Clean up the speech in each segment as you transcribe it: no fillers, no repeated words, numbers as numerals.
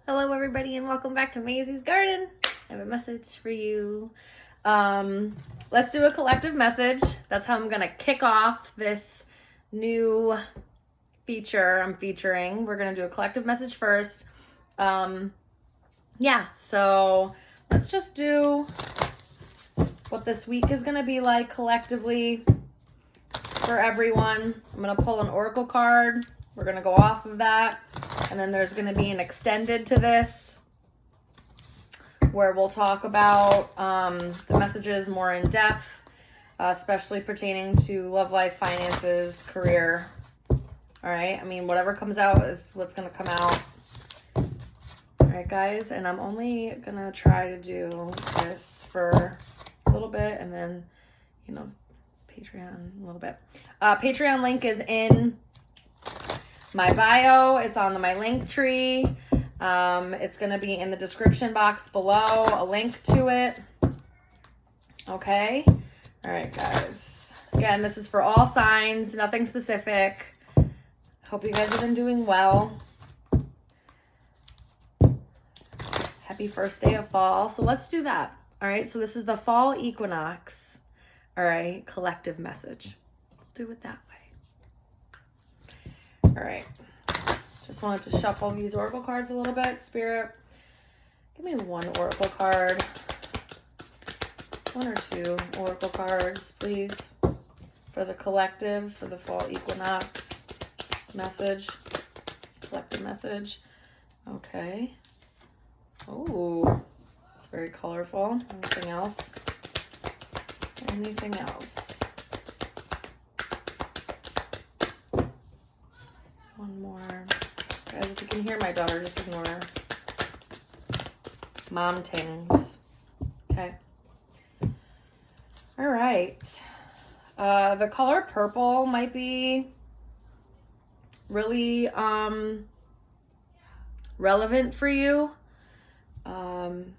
Hello everybody and welcome back to Mazysgarden. I have a message for you. Let's do a collective message. That's how I'm gonna kick off this new feature I'm featuring. We're gonna do a collective message first. So let's just do what this week is gonna be like collectively for everyone. I'm gonna pull an oracle card. We're gonna go off of that. And then there's going to be an extended to this where we'll talk about the messages more in depth, especially pertaining to love life, finances, career. All right. I mean, whatever comes out is what's going to come out. All right, guys. And I'm only going to try to do this for a little bit and then, Patreon a little bit. Patreon link is in my bio. It's on my link tree. It's going to be in the description box below, a link to it. Okay. All right, guys. Again, this is for all signs, nothing specific. Hope you guys have been doing well. Happy first day of fall. So let's do that. All right. So this is the fall equinox. All right. Collective message. We'll do it that way. All right, just wanted to shuffle these oracle cards a little bit. Spirit, give me one oracle card. One or two oracle cards, please, for the collective, for the fall equinox message, collective message. Okay. Oh, it's very colorful. Anything else? Anything else? One more. Guys, if you can hear my daughter, just ignore her. Mom tings. Okay. All right. The color purple might be really relevant for you. I'm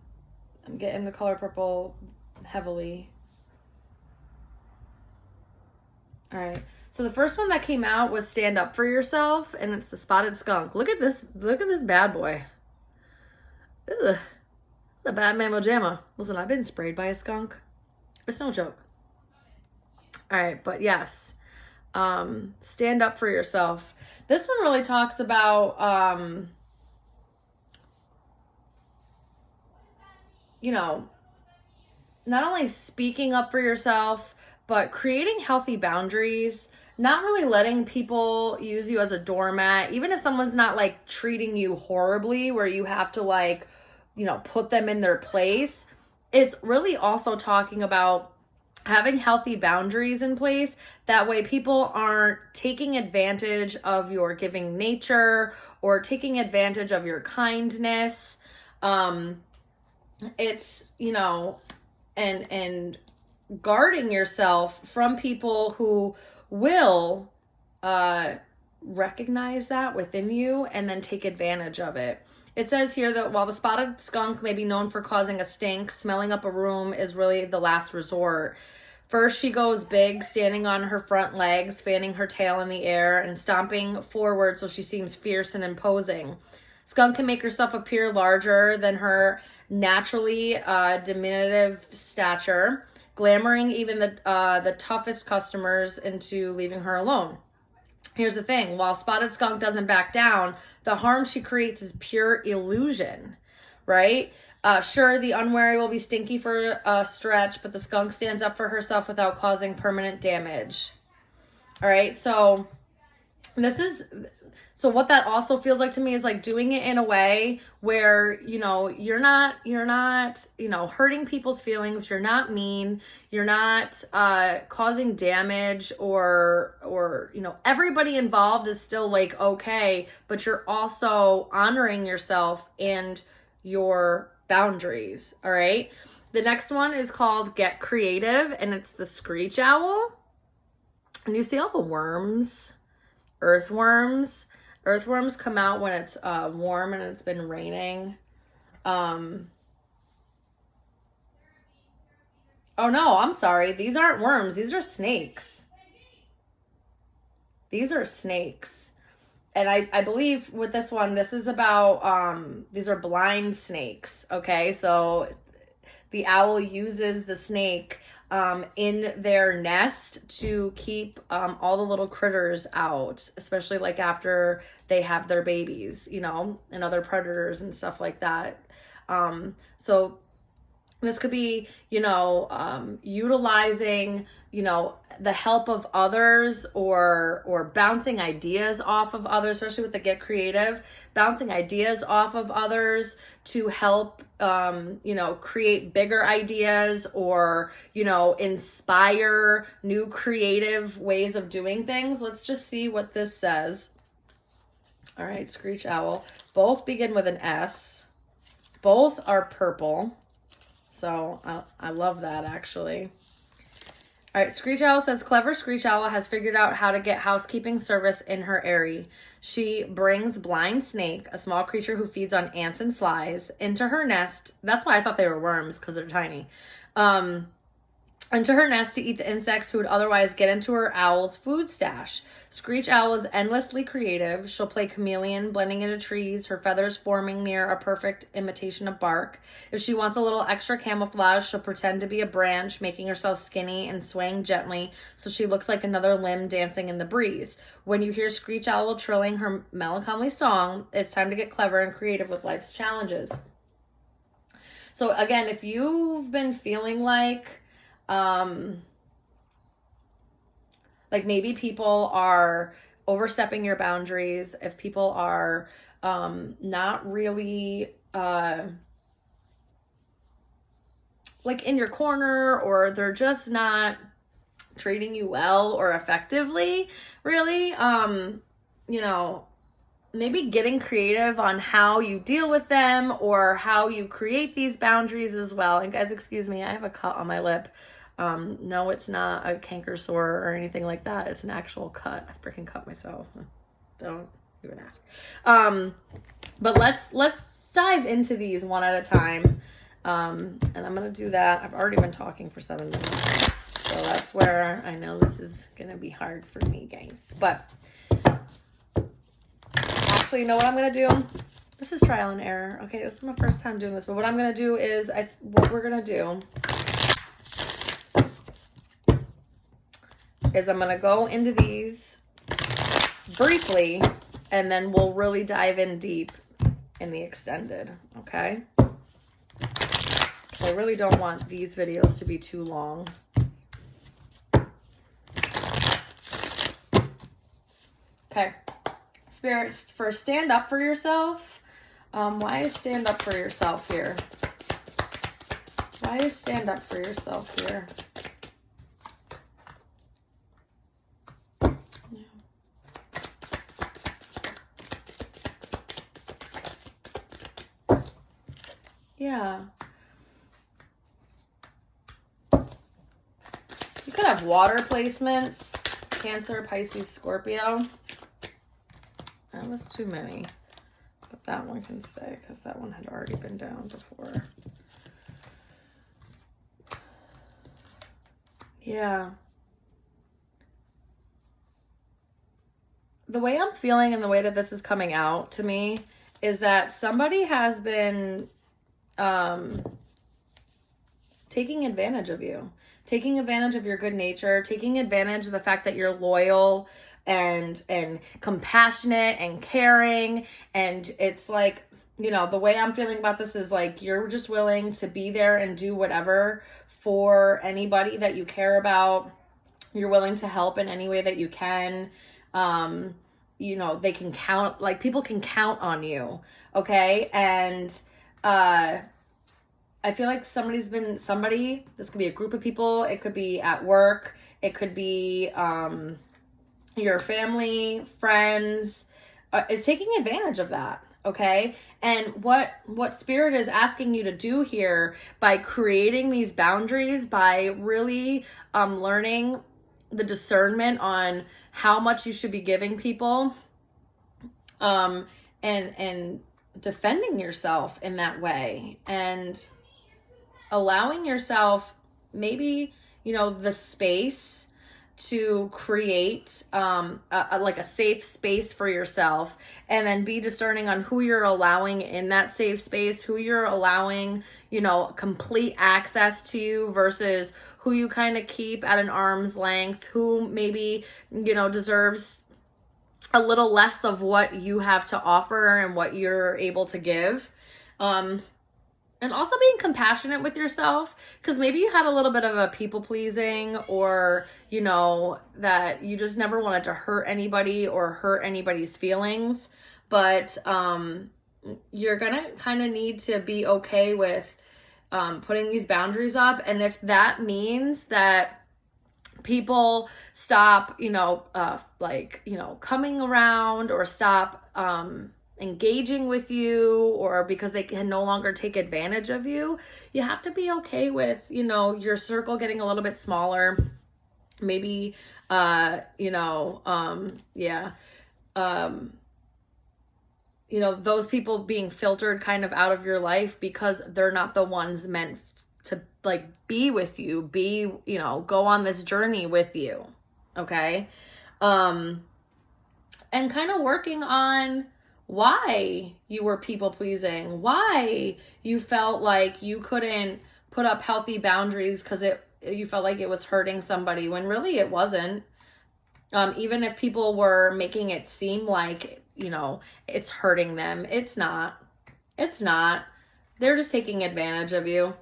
getting the color purple heavily. All right. So the first one that came out was Stand Up For Yourself, and it's the spotted skunk. Look at this bad boy. Ugh. The Batman Mojama. Listen, I've been sprayed by a skunk. It's no joke. All right, but yes. Stand up for yourself. This one really talks about, not only speaking up for yourself, but creating healthy boundaries. Not really letting people use you as a doormat, even if someone's not like treating you horribly where you have to put them in their place. It's really also talking about having healthy boundaries in place. That way people aren't taking advantage of your giving nature or taking advantage of your kindness. It's, and guarding yourself from people who will recognize that within you and then take advantage of it. It says here that while the spotted skunk may be known for causing a stink, smelling up a room is really the last resort. First, she goes big, standing on her front legs, fanning her tail in the air and stomping forward so she seems fierce and imposing. Skunk can make herself appear larger than her naturally diminutive stature, glamoring even the toughest customers into leaving her alone. Here's the thing. While spotted skunk doesn't back down, the harm she creates is pure illusion, right? Sure, the unwary will be stinky for a stretch, but the skunk stands up for herself without causing permanent damage. All right, so what that also feels like to me is like doing it in a way where, you're not, hurting people's feelings. You're not mean. You're not causing damage or, everybody involved is still like, okay, but you're also honoring yourself and your boundaries. All right. The next one is called Get Creative, and it's the screech owl. And you see all the worms, earthworms. Earthworms come out when it's warm and it's been raining. Oh no, I'm sorry. These aren't worms. These are snakes. These are snakes. and I believe with this one, this is about, these are blind snakes, okay? So the owl uses the snake in their nest to keep all the little critters out, especially like after they have their babies, you know, and other predators and stuff like that. So this could be, you know, utilizing, you know, the help of others, or bouncing ideas off of others, especially with the Get Creative, bouncing ideas off of others to help, you know, create bigger ideas, or, you know, inspire new creative ways of doing things. Let's just see what this says. All right, Screech Owl. Both begin with an S. Both are purple. So I love that, actually. All right, Screech Owl says, clever Screech Owl has figured out how to get housekeeping service in her airy. She brings Blind Snake, a small creature who feeds on ants and flies, into her nest. That's why I thought they were worms, because they're tiny. Into her nest to eat the insects who would otherwise get into her owl's food stash. Screech Owl is endlessly creative. She'll play chameleon, blending into trees, her feathers forming near a perfect imitation of bark. If she wants a little extra camouflage, she'll pretend to be a branch, making herself skinny and swaying gently so she looks like another limb dancing in the breeze. When you hear Screech Owl trilling her melancholy song, it's time to get clever and creative with life's challenges. So again, if you've been feeling like maybe people are overstepping your boundaries, if people are not really like in your corner, or they're just not treating you well or effectively, really, you know, maybe getting creative on how you deal with them or how you create these boundaries as well. And guys, excuse me, I have a cut on my lip. No, it's not a canker sore or anything like that. It's an actual cut. I freaking cut myself. Don't even ask. But let's dive into these one at a time. And I'm going to do that. I've already been talking for 7 minutes. So that's where I know this is going to be hard for me, guys. But actually, you know what I'm going to do? This is trial and error. Okay, this is my first time doing this. But what I'm going to do is, what we're going to do is I'm going to go into these briefly, and then we'll really dive in deep in the extended, okay? I really don't want these videos to be too long. Okay, spirits, first, stand up for yourself. Why is stand up for yourself here? Why is stand up for yourself here? Yeah. You could have water placements. Cancer, Pisces, Scorpio. That was too many. But that one can stay because that one had already been down before. Yeah. The way I'm feeling and the way that this is coming out to me is that somebody has been taking advantage of you, taking advantage of your good nature, taking advantage of the fact that you're loyal and compassionate and caring. And it's like, you know, the way I'm feeling about this is like you're just willing to be there and do whatever for anybody that you care about. You're willing to help in any way that you can. You know, they can count, like people can count on you. Okay. And I feel like this could be a group of people. It could be at work. It could be your family, friends, is taking advantage of that. Okay. And what Spirit is asking you to do here by creating these boundaries, by really learning the discernment on how much you should be giving people, and defending yourself in that way, and allowing yourself maybe, you know, the space to create like a safe space for yourself, and then be discerning on who you're allowing in that safe space, who you're allowing, you know, complete access to you versus who you kind of keep at an arm's length, who maybe, you know, deserves a little less of what you have to offer and what you're able to give. And also being compassionate with yourself, because maybe you had a little bit of a people pleasing, or, you know, that you just never wanted to hurt anybody or hurt anybody's feelings. But you're going to kind of need to be okay with putting these boundaries up. And if that means that people stop, you know, like, you know, coming around, or stop engaging with you, or because they can no longer take advantage of you, you have to be okay with, you know, your circle getting a little bit smaller. Maybe, you know, you know, those people being filtered kind of out of your life because they're not the ones meant to like be with you, you know, go on this journey with you. Okay. And kind of working on why you were people pleasing, why you felt like you couldn't put up healthy boundaries because you felt like it was hurting somebody, when really it wasn't. Even if people were making it seem like, you know, it's hurting them, it's not. They're just taking advantage of you.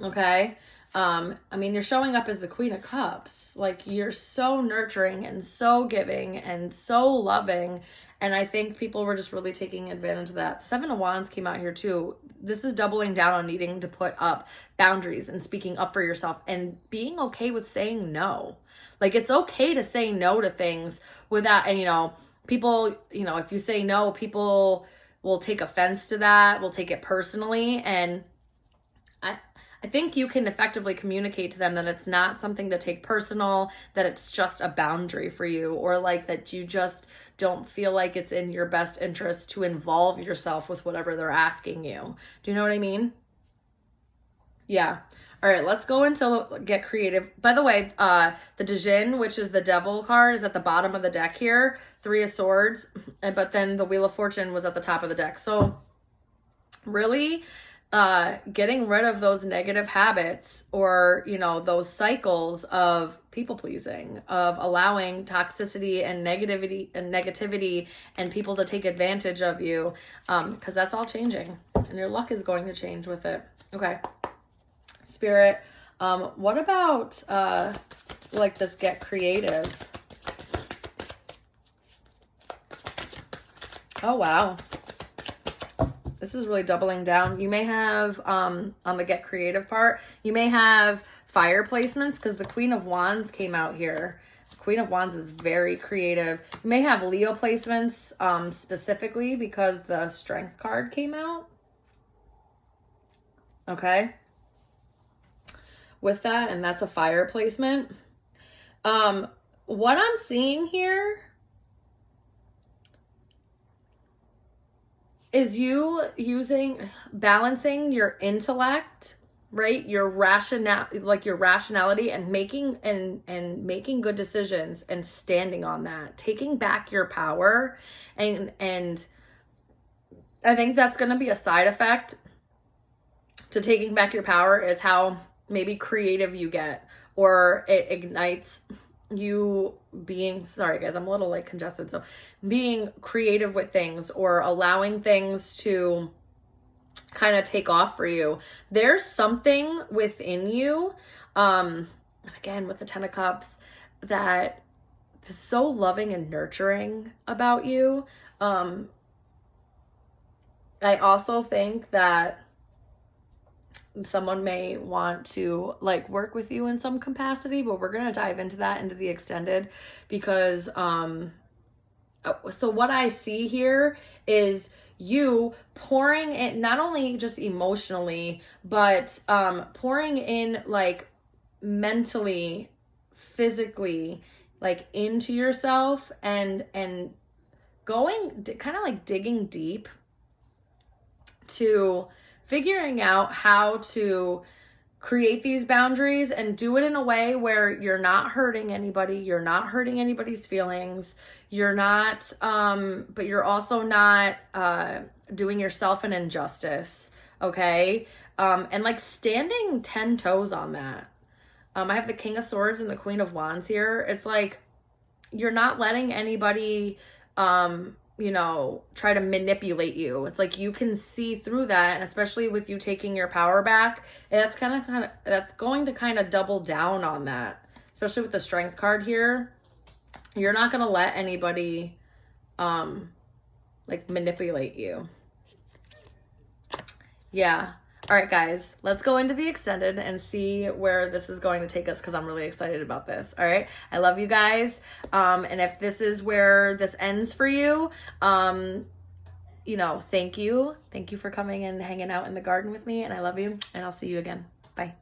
Okay. I mean, you're showing up as the Queen of Cups. Like, you're so nurturing and so giving and so loving. And I think people were just really taking advantage of that. 7 of Wands came out here too. This is doubling down on needing to put up boundaries and speaking up for yourself and being okay with saying no. Like, it's okay to say no to things without, and, you know, people, you know, if you say no, people will take offense to that, will take it personally. And I think you can effectively communicate to them that it's not something to take personal, that it's just a boundary for you, or like that you just don't feel like it's in your best interest to involve yourself with whatever they're asking you. Do you know what I mean? Yeah. All right, let's go into get creative. By the way, the Djinn, which is the devil card, is at the bottom of the deck here. 3 of Swords, but then the Wheel of Fortune was at the top of the deck. So really getting rid of those negative habits, or, you know, those cycles of people pleasing, of allowing toxicity and negativity and people to take advantage of you, because that's all changing and your luck is going to change with it. Okay. Spirit, what about like this get creative? Oh, wow. This is really doubling down. You may have, on the get creative part, you may have fire placements, because the Queen of Wands came out here. The Queen of Wands is very creative. You may have Leo placements, specifically because the Strength card came out. Okay. With that, and that's a fire placement. What I'm seeing here is you balancing your intellect, right? Your rationality, and making good decisions and standing on that, taking back your power. And I think that's going to be a side effect to taking back your power, is how maybe creative you get, or it ignites you being, sorry guys, I'm a little like congested. So being creative with things, or allowing things to kind of take off for you. There's something within you, again, with the 10 of Cups, that is so loving and nurturing about you. I also think that someone may want to like work with you in some capacity, but we're going to dive into that into the extended, because so what I see here is you pouring in, not only just emotionally, but pouring in like mentally, physically, like into yourself, and going kind of like digging deep to figuring out how to create these boundaries and do it in a way where you're not hurting anybody, you're not hurting anybody's feelings, you're not, but you're also not doing yourself an injustice, okay? And like standing 10 toes on that. I have the King of Swords and the Queen of Wands here. It's like, you're not letting anybody, you know, try to manipulate you. It's like you can see through that, and especially with you taking your power back, that's that's going to kind of double down on that. Especially with the Strength card here, you're not going to let anybody like manipulate you. Yeah. All right, guys, let's go into the extended and see where this is going to take us, because I'm really excited about this. All right. I love you guys. And if this is where this ends for you, you know, thank you. Thank you for coming and hanging out in the garden with me. And I love you. And I'll see you again. Bye.